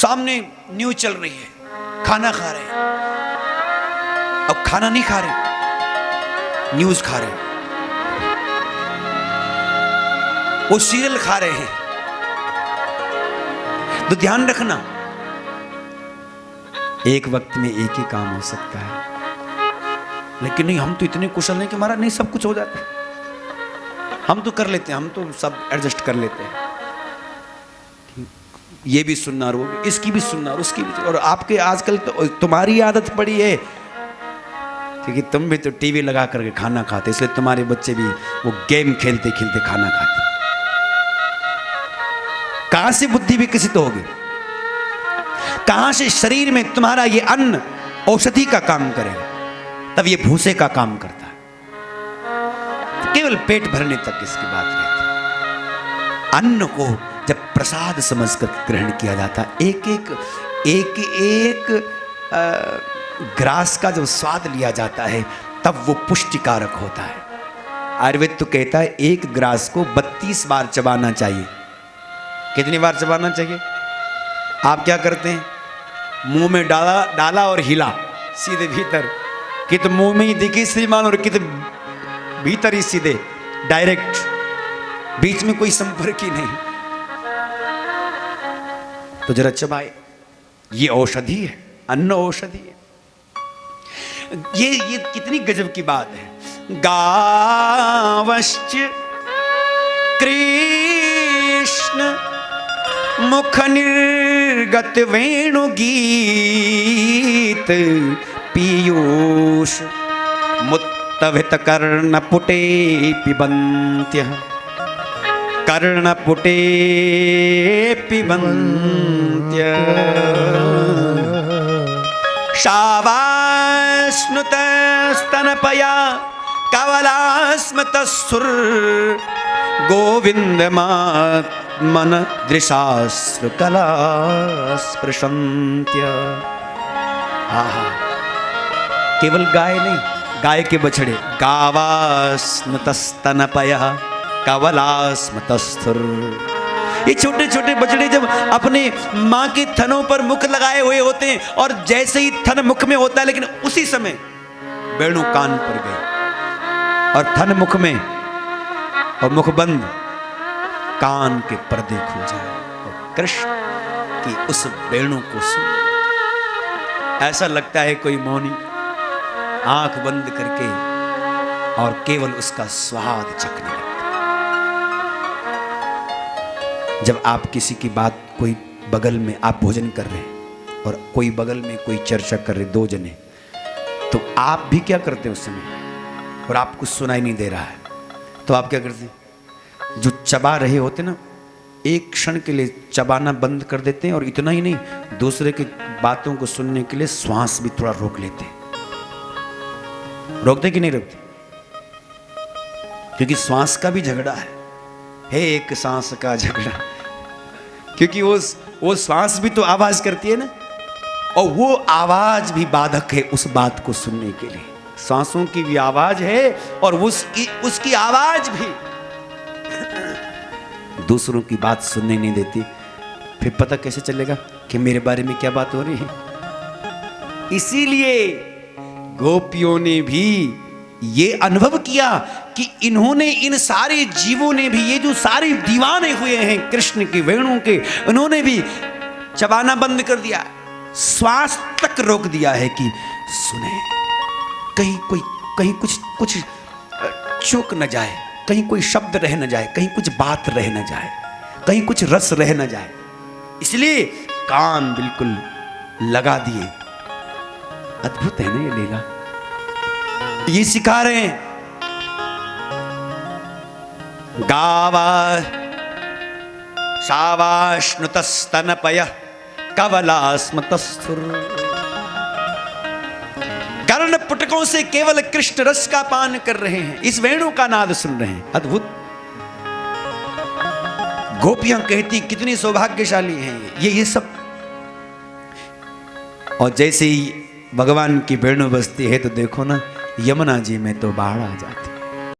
सामने न्यूज चल रही है, खाना खा रहे हैं। अब खाना नहीं खा रहे, न्यूज खा रहे हैं, वो सीरियल खा रहे हैं। तो ध्यान रखना, एक वक्त में एक ही काम हो सकता है, लेकिन नहीं, हम तो इतने कुशल हैं कि हमारा नहीं सब कुछ हो जाता है, हम तो कर लेते हैं, हम तो सब एडजस्ट कर लेते हैं। ये भी सुनना और वो भी, इसकी भी सुनना और उसकी भी। और आपके आजकल तो तुम्हारी आदत पड़ी है, क्योंकि तुम भी तो टीवी लगा करके खाना खाते, इसलिए तुम्हारे बच्चे भी वो गेम खेलते खेलते खाना खाते। कहां से बुद्धि विकसित होगी, कहां से शरीर में तुम्हारा ये अन्न औषधि का काम करेगा? तब ये भूसे का काम करता है। केवल पेट भरने तक इसकी बात रहती है। अन्न को जब प्रसाद समझकर ग्रहण किया जाता, एक एक ग्रास का जब स्वाद लिया जाता है, तब वो पुष्टिकारक होता है। आयुर्वेद तो कहता है एक ग्रास को 32 बार चबाना चाहिए। कितनी बार चबाना चाहिए? आप क्या करते हैं? मुंह में डाला और हिला सीधे भीतर, कि तो मुंह में ही दिखी श्रीमान और कि तो भीतर ही सीधे डायरेक्ट, बीच में कोई संपर्क ही नहीं। तो जरा चबाए, ये औषधि है, अन्न औषधि है। ये कितनी गजब की बात है। गावश्च कृष्ण मुख निर्गत वेणु गीत पीयूष मुत्तवित कर्णपुटे पिबन्त्यः कर्णपुटे पिबन्त्यः शावास्नुतस्तनपया कवलास्मतस्सुर गोविन्दमात्मन दृशाश्रुकला स्पृशन्त्य। आहा, केवल गाय नहीं, गाय के बछड़े, गावास्नुतस्तनपयः कवलास्मतस्थुर। ये छोटे छोटे बछड़े जब अपने माँ के थनों पर मुख लगाए हुए होते हैं, और जैसे ही थन मुख में होता है, लेकिन उसी समय वेणु कान पर गए और थन मुख में और मुख बंद, कान के पर्दे खुल जाए और कृष्ण की उस वेणु को सुन। ऐसा लगता है कोई मौनी आंख बंद करके और केवल उसका स्वाद चखने लगता। जब आप किसी की बात, कोई बगल में आप भोजन कर रहे हैं और कोई बगल में कोई चर्चा कर रहे, दो जने, तो आप भी क्या करते हैं उस समय? और आपको सुनाई नहीं दे रहा है, तो आप क्या करते हैं? जो चबा रहे होते ना, एक क्षण के लिए चबाना बंद कर देते हैं, और इतना ही नहीं, दूसरे की बातों को सुनने के लिए श्वास भी थोड़ा रोक लेते हैं। रोकते कि नहीं रोकते? क्योंकि श्वास का भी झगड़ा है एक सांस का झगड़ा, क्योंकि वो श्वास भी तो आवाज करती है ना, और वो आवाज भी बाधक है उस बात को सुनने के लिए। सांसों की भी आवाज है और उसकी आवाज भी दूसरों की बात सुनने नहीं देती। फिर पता कैसे चलेगा कि मेरे बारे में क्या बात हो रही है? इसीलिए गोपियों ने भी ये अनुभव किया कि इन्होंने, इन सारे जीवों ने भी, ये जो सारे दीवाने हुए हैं कृष्ण के वेणु के, उन्होंने भी चबाना बंद कर दिया, श्वास तक रोक दिया है कि सुने, कहीं कुछ चूक न जाए, कहीं कोई शब्द रह न जाए, कहीं कुछ बात रह न जाए, कहीं कुछ रस रह न जाए। इसलिए कान बिल्कुल लगा दिए। अद्भुत है ना ये लीला। ये सिखा रहे हैं, गावा शावाश्नुतस्तनपयः कवलास्मतस्थुर। कर्ण पुटकों से केवल कृष्ण रस का पान कर रहे हैं, इस वेणु का नाद सुन रहे हैं। अद्भुत। गोपियां कहती कितनी सौभाग्यशाली हैं ये सब। और जैसे ही भगवान की वेणु बजती है तो देखो ना, यमुना जी में तो बाढ़ आ जाती।